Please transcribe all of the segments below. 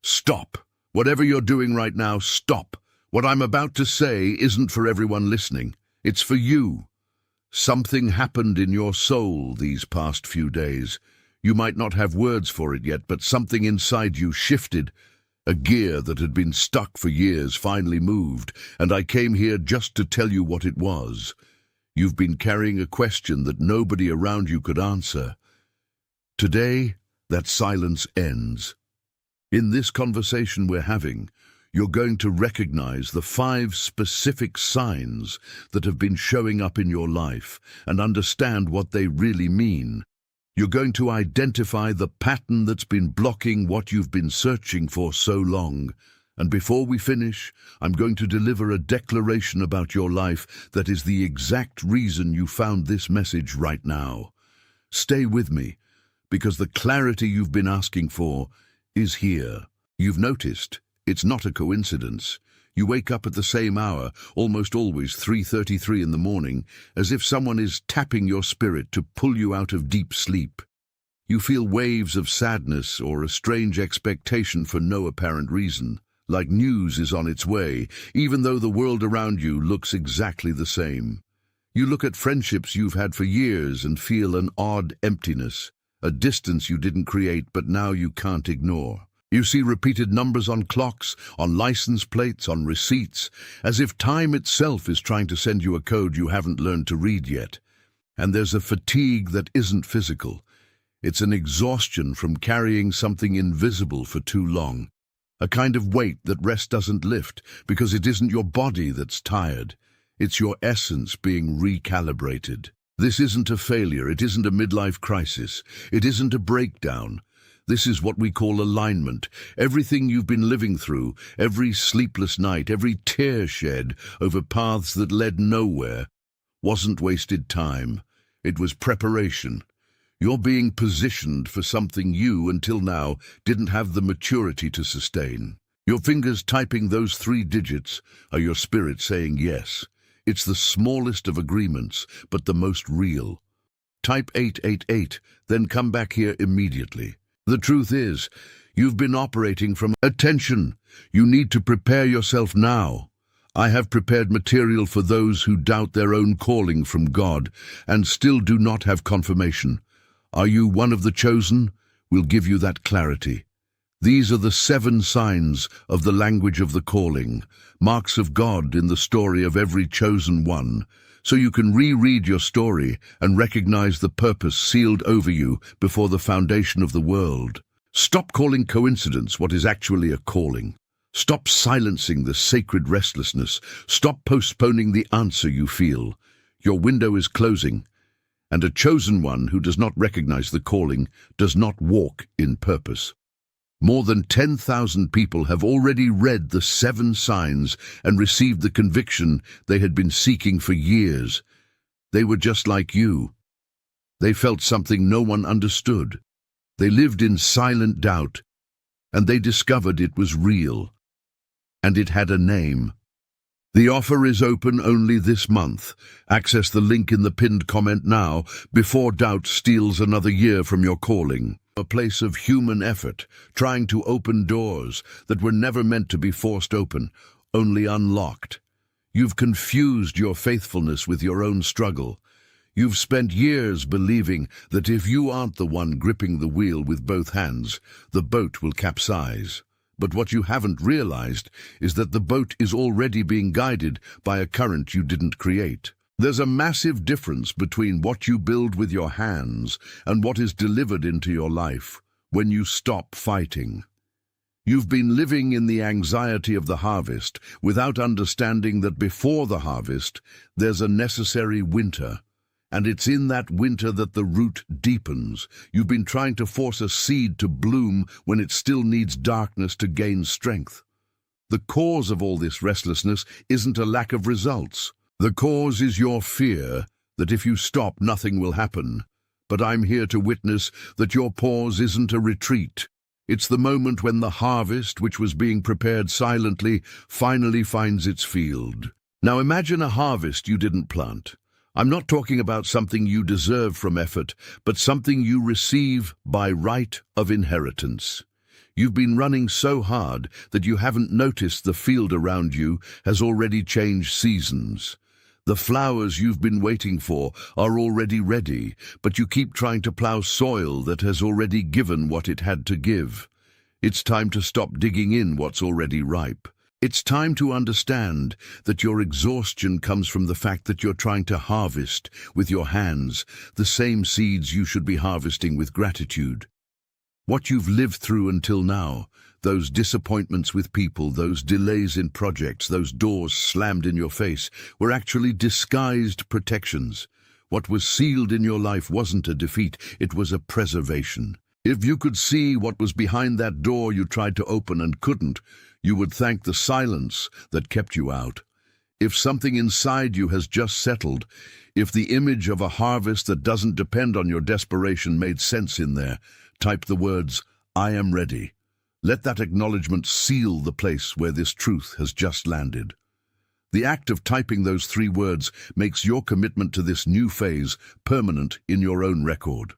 Stop. Whatever you're doing right now, stop. What I'm about to say isn't for everyone listening. It's for you. Something happened in your soul these past few days. You might not have words for it yet, but something inside you shifted. A gear that had been stuck for years finally moved, and I came here just to tell you what it was. You've been carrying a question that nobody around you could answer. Today, that silence ends. In this conversation we're having, you're going to recognize the 5 specific signs that have been showing up in your life and understand what they really mean. You're going to identify the pattern that's been blocking what you've been searching for so long. And before we finish, I'm going to deliver a declaration about your life that is the exact reason you found this message right now. Stay with me, because the clarity you've been asking for is here. You've noticed, it's not a coincidence. You wake up at the same hour, almost always 3:33 in the morning, as if someone is tapping your spirit to pull you out of deep sleep. You feel waves of sadness or a strange expectation for no apparent reason, like news is on its way, even though the world around you looks exactly the same. You look at friendships you've had for years and feel an odd emptiness, a distance you didn't create but now you can't ignore. You see repeated numbers on clocks, on license plates, on receipts, as if time itself is trying to send you a code you haven't learned to read yet. And there's a fatigue that isn't physical. It's an exhaustion from carrying something invisible for too long. A kind of weight that rest doesn't lift, because it isn't your body that's tired. It's your essence being recalibrated. This isn't a failure, it isn't a midlife crisis, it isn't a breakdown. This is what we call alignment. Everything you've been living through, every sleepless night, every tear shed over paths that led nowhere, wasn't wasted time. It was preparation. You're being positioned for something you, until now, didn't have the maturity to sustain. Your fingers typing those 3 digits are your spirit saying yes. It's the smallest of agreements, but the most real. Type 888, then come back here immediately. The truth is, you've been operating from attention. You need to prepare yourself now. I have prepared material for those who doubt their own calling from God and still do not have confirmation. Are you one of the chosen? We'll give you that clarity. These are the 7 signs of the language of the calling, marks of God in the story of every chosen one, so you can reread your story and recognize the purpose sealed over you before the foundation of the world. Stop calling coincidence what is actually a calling. Stop silencing the sacred restlessness. Stop postponing the answer you feel. Your window is closing, and a chosen one who does not recognize the calling does not walk in purpose. More than 10,000 people have already read the 7 signs and received the conviction they had been seeking for years. They were just like you. They felt something no one understood. They lived in silent doubt, and they discovered it was real. And it had a name. The offer is open only this month. Access the link in the pinned comment now, before doubt steals another year from your calling. A place of human effort, trying to open doors that were never meant to be forced open, only unlocked. You've confused your faithfulness with your own struggle. You've spent years believing that if you aren't the one gripping the wheel with both hands, the boat will capsize. But what you haven't realized is that the boat is already being guided by a current you didn't create. There's a massive difference between what you build with your hands and what is delivered into your life when you stop fighting. You've been living in the anxiety of the harvest without understanding that before the harvest, there's a necessary winter. And it's in that winter that the root deepens. You've been trying to force a seed to bloom when it still needs darkness to gain strength. The cause of all this restlessness isn't a lack of results. The cause is your fear that if you stop, nothing will happen. But I'm here to witness that your pause isn't a retreat. It's the moment when the harvest, which was being prepared silently, finally finds its field. Now imagine a harvest you didn't plant. I'm not talking about something you deserve from effort, but something you receive by right of inheritance. You've been running so hard that you haven't noticed the field around you has already changed seasons. The flowers you've been waiting for are already ready, but you keep trying to plow soil that has already given what it had to give. It's time to stop digging in what's already ripe. It's time to understand that your exhaustion comes from the fact that you're trying to harvest with your hands the same seeds you should be harvesting with gratitude. What you've lived through until now, those disappointments with people, those delays in projects, those doors slammed in your face, were actually disguised protections. What was sealed in your life wasn't a defeat, it was a preservation. If you could see what was behind that door you tried to open and couldn't, you would thank the silence that kept you out. If something inside you has just settled, if the image of a harvest that doesn't depend on your desperation made sense in there, type the words, "I am ready." Let that acknowledgement seal the place where this truth has just landed. The act of typing those 3 words makes your commitment to this new phase permanent in your own record.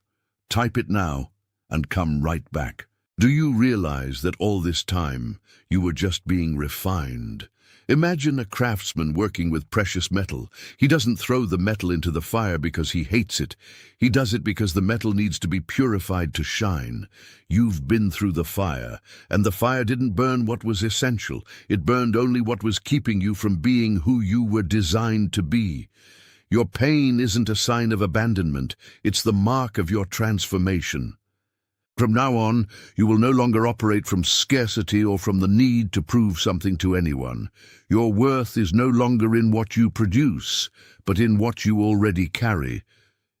Type it now and come right back. Do you realize that all this time you were just being refined? Imagine a craftsman working with precious metal. He doesn't throw the metal into the fire because he hates it. He does it because the metal needs to be purified to shine. You've been through the fire, and the fire didn't burn what was essential. It burned only what was keeping you from being who you were designed to be. Your pain isn't a sign of abandonment. It's the mark of your transformation. From now on, you will no longer operate from scarcity or from the need to prove something to anyone. Your worth is no longer in what you produce, but in what you already carry.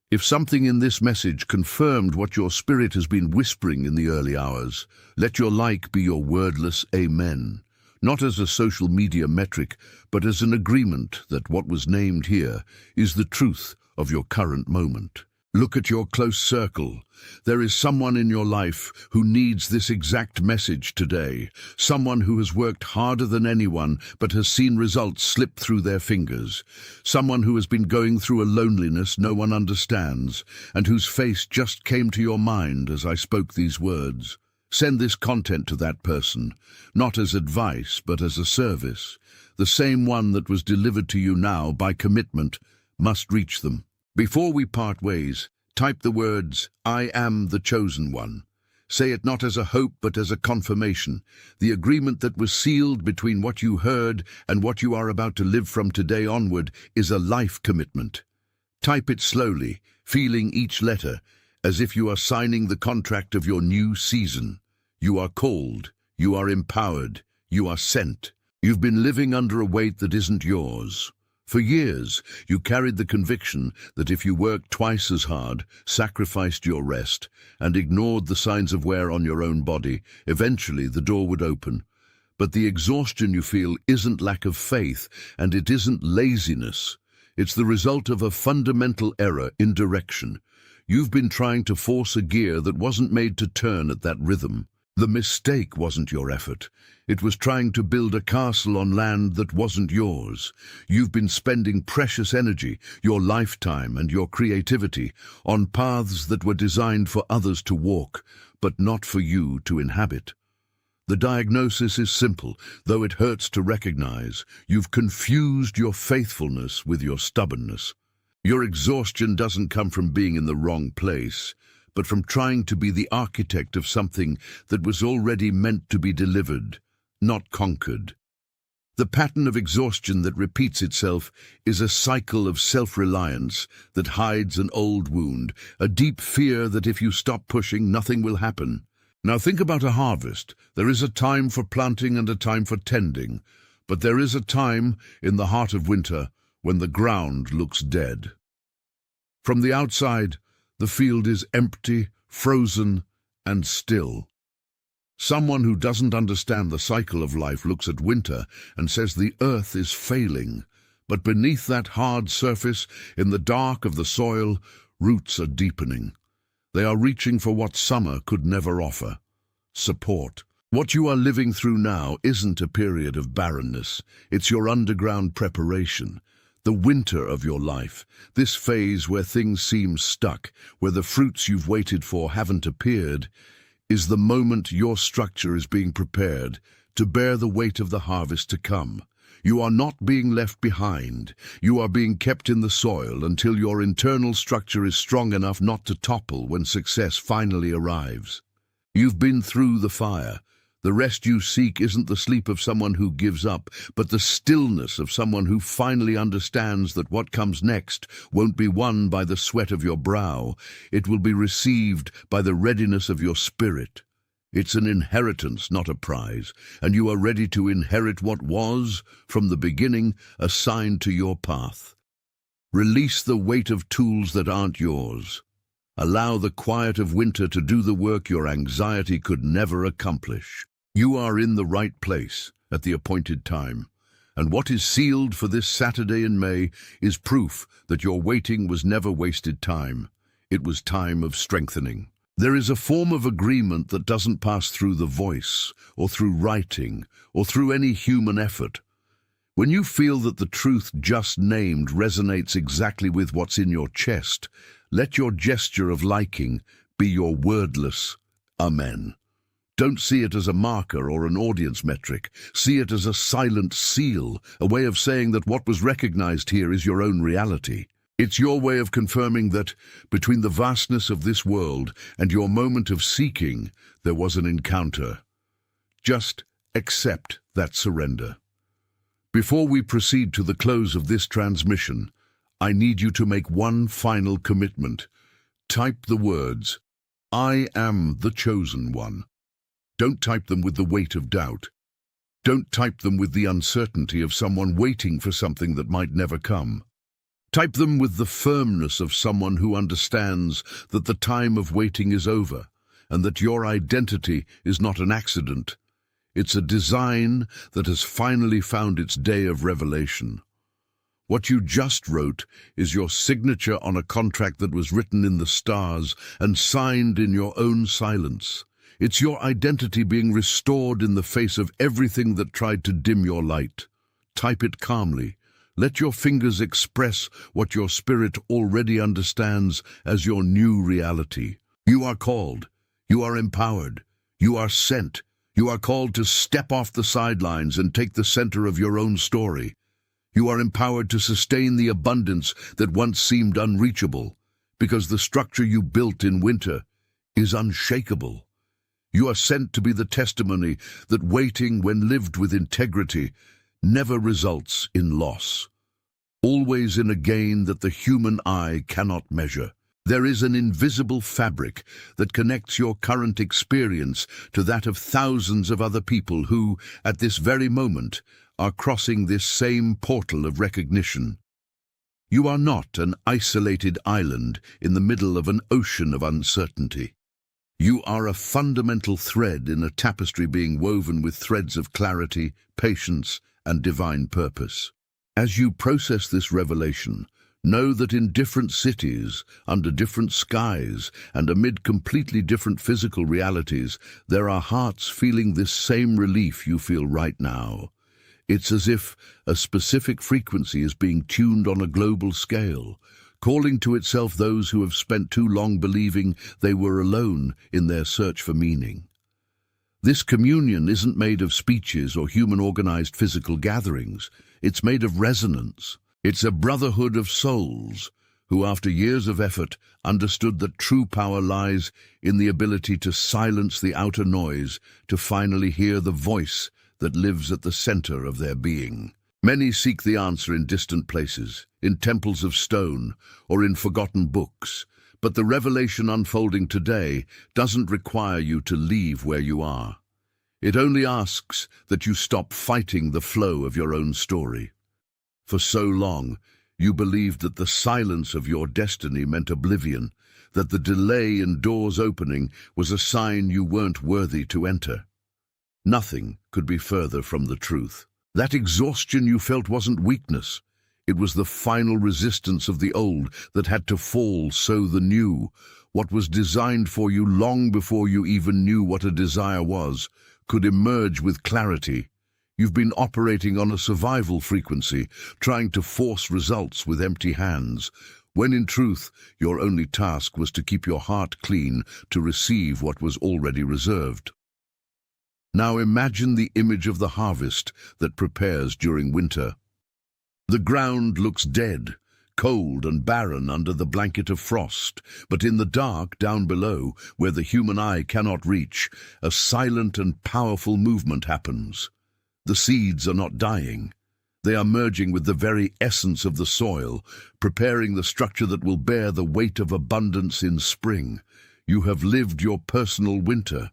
If something in this message confirmed what your spirit has been whispering in the early hours, let your like be your wordless amen. Not as a social media metric, but as an agreement that what was named here is the truth of your current moment. Look at your close circle. There is someone in your life who needs this exact message today. Someone who has worked harder than anyone but has seen results slip through their fingers. Someone who has been going through a loneliness no one understands and whose face just came to your mind as I spoke these words. Send this content to that person, not as advice but as a service. The same one that was delivered to you now by commitment must reach them. Before we part ways, type the words, "I am the chosen one." Say it not as a hope but as a confirmation, the agreement that was sealed between what you heard and what you are about to live from today onward is a life commitment. Type it slowly, feeling each letter, as if you are signing the contract of your new season. You are called, you are empowered, you are sent. You've been living under a weight that isn't yours. For years, you carried the conviction that if you worked twice as hard, sacrificed your rest, and ignored the signs of wear on your own body, eventually the door would open. But the exhaustion you feel isn't lack of faith, and it isn't laziness. It's the result of a fundamental error in direction. You've been trying to force a gear that wasn't made to turn at that rhythm. The mistake wasn't your effort. It was trying to build a castle on land that wasn't yours. You've been spending precious energy, your lifetime and your creativity, on paths that were designed for others to walk, but not for you to inhabit. The diagnosis is simple, though it hurts to recognize. You've confused your faithfulness with your stubbornness. Your exhaustion doesn't come from being in the wrong place, but from trying to be the architect of something that was already meant to be delivered, not conquered. The pattern of exhaustion that repeats itself is a cycle of self-reliance that hides an old wound, a deep fear that if you stop pushing, nothing will happen. Now think about a harvest. There is a time for planting and a time for tending, but there is a time in the heart of winter when the ground looks dead. From the outside, the field is empty, frozen, and still. Someone who doesn't understand the cycle of life looks at winter and says the earth is failing, but beneath that hard surface, in the dark of the soil, roots are deepening. They are reaching for what summer could never offer: support. What you are living through now isn't a period of barrenness. It's your underground preparation. The winter of your life, this phase where things seem stuck, where the fruits you've waited for haven't appeared, is the moment your structure is being prepared to bear the weight of the harvest to come. You are not being left behind. You are being kept in the soil until your internal structure is strong enough not to topple when success finally arrives. You've been through the fire. The rest you seek isn't the sleep of someone who gives up, but the stillness of someone who finally understands that what comes next won't be won by the sweat of your brow. It will be received by the readiness of your spirit. It's an inheritance, not a prize, and you are ready to inherit what was, from the beginning, assigned to your path. Release the weight of tools that aren't yours. Allow the quiet of winter to do the work your anxiety could never accomplish. You are in the right place at the appointed time, and what is sealed for this Saturday in May is proof that your waiting was never wasted time. It was time of strengthening. There is a form of agreement that doesn't pass through the voice, or through writing, or through any human effort. When you feel that the truth just named resonates exactly with what's in your chest, let your gesture of liking be your wordless amen. Don't see it as a marker or an audience metric. See it as a silent seal, a way of saying that what was recognized here is your own reality. It's your way of confirming that, between the vastness of this world and your moment of seeking, there was an encounter. Just accept that surrender. Before we proceed to the close of this transmission, I need you to make one final commitment. Type the words, "I am the chosen one." Don't type them with the weight of doubt. Don't type them with the uncertainty of someone waiting for something that might never come. Type them with the firmness of someone who understands that the time of waiting is over, and that your identity is not an accident. It's a design that has finally found its day of revelation. What you just wrote is your signature on a contract that was written in the stars and signed in your own silence. It's your identity being restored in the face of everything that tried to dim your light. Type it calmly. Let your fingers express what your spirit already understands as your new reality. You are called. You are empowered. You are sent. You are called to step off the sidelines and take the center of your own story. You are empowered to sustain the abundance that once seemed unreachable, because the structure you built in winter is unshakable. You are sent to be the testimony that waiting, when lived with integrity, never results in loss. Always in a gain that the human eye cannot measure. There is an invisible fabric that connects your current experience to that of thousands of other people who, at this very moment, are crossing this same portal of recognition. You are not an isolated island in the middle of an ocean of uncertainty. You are a fundamental thread in a tapestry being woven with threads of clarity, patience, and divine purpose. As you process this revelation, know that in different cities, under different skies, and amid completely different physical realities, there are hearts feeling this same relief you feel right now. It's as if a specific frequency is being tuned on a global scale, calling to itself those who have spent too long believing they were alone in their search for meaning. This communion isn't made of speeches or human-organized physical gatherings. It's made of resonance. It's a brotherhood of souls who, after years of effort, understood that true power lies in the ability to silence the outer noise, to finally hear the voice that lives at the center of their being. Many seek the answer in distant places, in temples of stone, or in forgotten books. But the revelation unfolding today doesn't require you to leave where you are. It only asks that you stop fighting the flow of your own story. For so long, you believed that the silence of your destiny meant oblivion, that the delay in doors opening was a sign you weren't worthy to enter. Nothing could be further from the truth. That exhaustion you felt wasn't weakness. It was the final resistance of the old that had to fall so the new, what was designed for you long before you even knew what a desire was, could emerge with clarity. You've been operating on a survival frequency, trying to force results with empty hands. when in truth your only task was to keep your heart clean to receive what was already reserved. Now imagine the image of the harvest that prepares during winter. The ground looks dead, cold and barren under the blanket of frost, but in the dark down below, where the human eye cannot reach, a silent and powerful movement happens. The seeds are not dying. They are merging with the very essence of the soil, preparing the structure that will bear the weight of abundance in spring. You have lived your personal winter.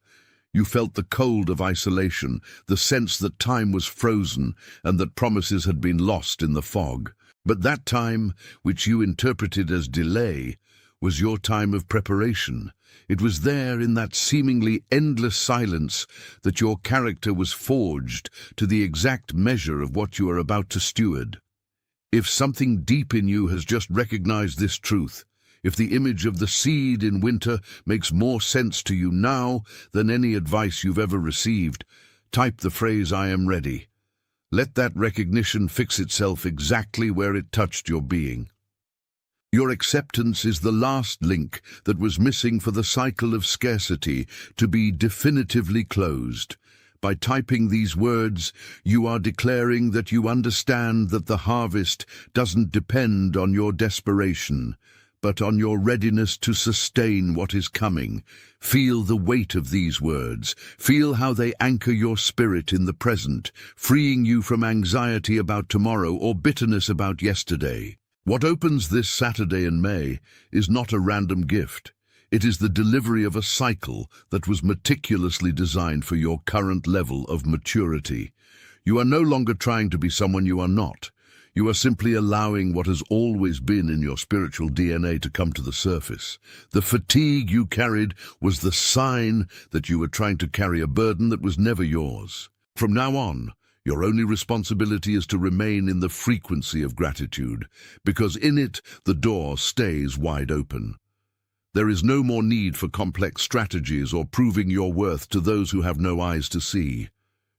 You felt the cold of isolation, the sense that time was frozen and that promises had been lost in the fog. But that time, which you interpreted as delay, was your time of preparation. It was there in that seemingly endless silence that your character was forged to the exact measure of what you are about to steward. If something deep in you has just recognized this truth, if the image of the seed in winter makes more sense to you now than any advice you've ever received, type the phrase "I am ready." Let that recognition fix itself exactly where it touched your being. Your acceptance is the last link that was missing for the cycle of scarcity to be definitively closed. By typing these words, you are declaring that you understand that the harvest doesn't depend on your desperation, but on your readiness to sustain what is coming. Feel the weight of these words. Feel how they anchor your spirit in the present, freeing you from anxiety about tomorrow or bitterness about yesterday. What opens this Saturday in May is not a random gift. It is the delivery of a cycle that was meticulously designed for your current level of maturity. You are no longer trying to be someone you are not. You are simply allowing what has always been in your spiritual DNA to come to the surface. The fatigue you carried was the sign that you were trying to carry a burden that was never yours. From now on, your only responsibility is to remain in the frequency of gratitude, because in it the door stays wide open. There is no more need for complex strategies or proving your worth to those who have no eyes to see.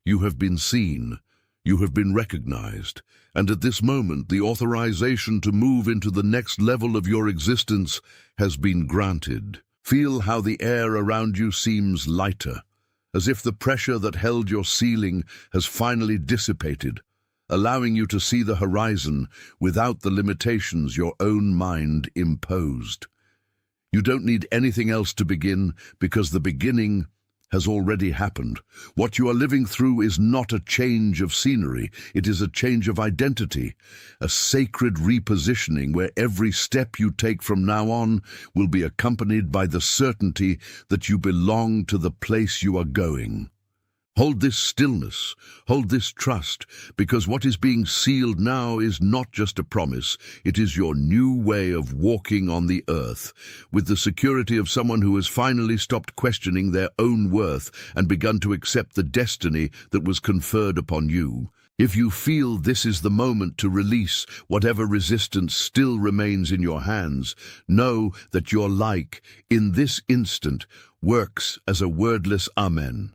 You have been seen, you have been recognized, and at this moment the authorization to move into the next level of your existence has been granted. Feel how the air around you seems lighter, as if the pressure that held your ceiling has finally dissipated, allowing you to see the horizon without the limitations your own mind imposed. You don't need anything else to begin, because the beginning has already happened. What you are living through is not a change of scenery, it is a change of identity, a sacred repositioning where every step you take from now on will be accompanied by the certainty that you belong to the place you are going. Hold this stillness, hold this trust, because what is being sealed now is not just a promise, it is your new way of walking on the earth, with the security of someone who has finally stopped questioning their own worth and begun to accept the destiny that was conferred upon you. If you feel this is the moment to release whatever resistance still remains in your hands, know that your like, in this instant, works as a wordless amen.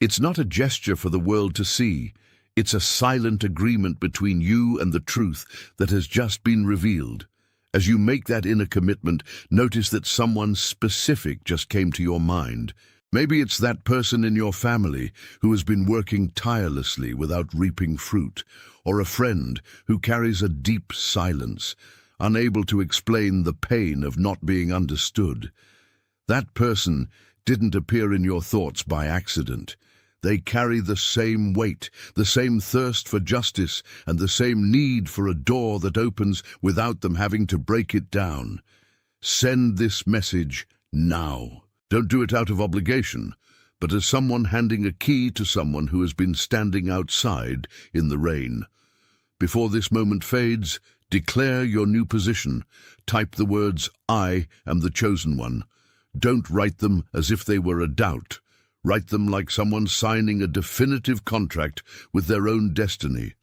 It's not a gesture for the world to see. It's a silent agreement between you and the truth that has just been revealed. As you make that inner commitment, notice that someone specific just came to your mind. Maybe it's that person in your family who has been working tirelessly without reaping fruit, or a friend who carries a deep silence, unable to explain the pain of not being understood. That person didn't appear in your thoughts by accident. They carry the same weight, the same thirst for justice, and the same need for a door that opens without them having to break it down. Send this message now. Don't do it out of obligation, but as someone handing a key to someone who has been standing outside in the rain. Before this moment fades, declare your new position. Type the words, "I am the chosen one." Don't write them as if they were a doubt. Write them like someone signing a definitive contract with their own destiny.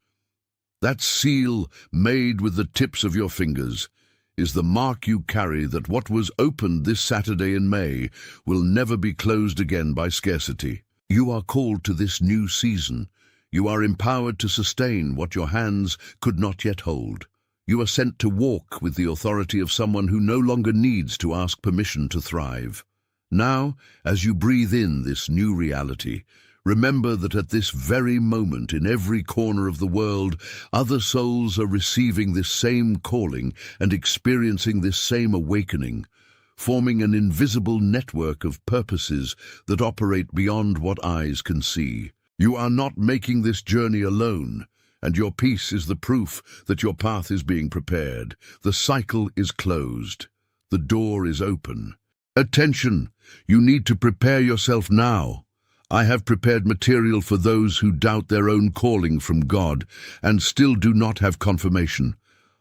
That seal, made with the tips of your fingers, is the mark you carry that what was opened this Saturday in May will never be closed again by scarcity. You are called to this new season. You are empowered to sustain what your hands could not yet hold. You are sent to walk with the authority of someone who no longer needs to ask permission to thrive. Now, as you breathe in this new reality, remember that at this very moment in every corner of the world, other souls are receiving this same calling and experiencing this same awakening, forming an invisible network of purposes that operate beyond what eyes can see. You are not making this journey alone, and your peace is the proof that your path is being prepared. The cycle is closed. The door is open. Attention! You need to prepare yourself now. I have prepared material for those who doubt their own calling from God and still do not have confirmation.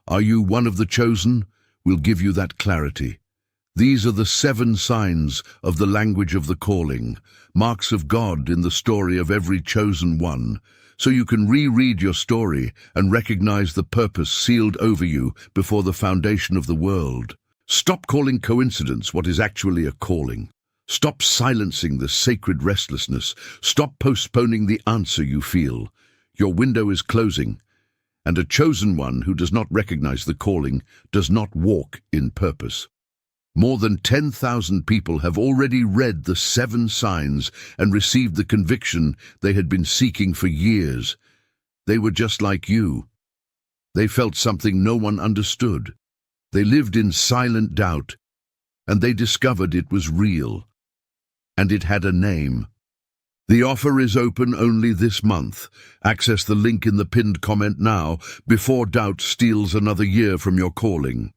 Are you one of the chosen? We'll give you that clarity. These are the 7 signs of the language of the calling, marks of God in the story of every chosen one, so you can reread your story and recognize the purpose sealed over you before the foundation of the world. Stop calling coincidence what is actually a calling. Stop silencing the sacred restlessness. Stop postponing the answer you feel. Your window is closing, and a chosen one who does not recognize the calling does not walk in purpose. More than 10,000 people have already read the 7 signs and received the conviction they had been seeking for years. They were just like you. They felt something no one understood. They lived in silent doubt, and they discovered it was real. And it had a name. The offer is open only this month. Access the link in the pinned comment now before doubt steals another year from your calling.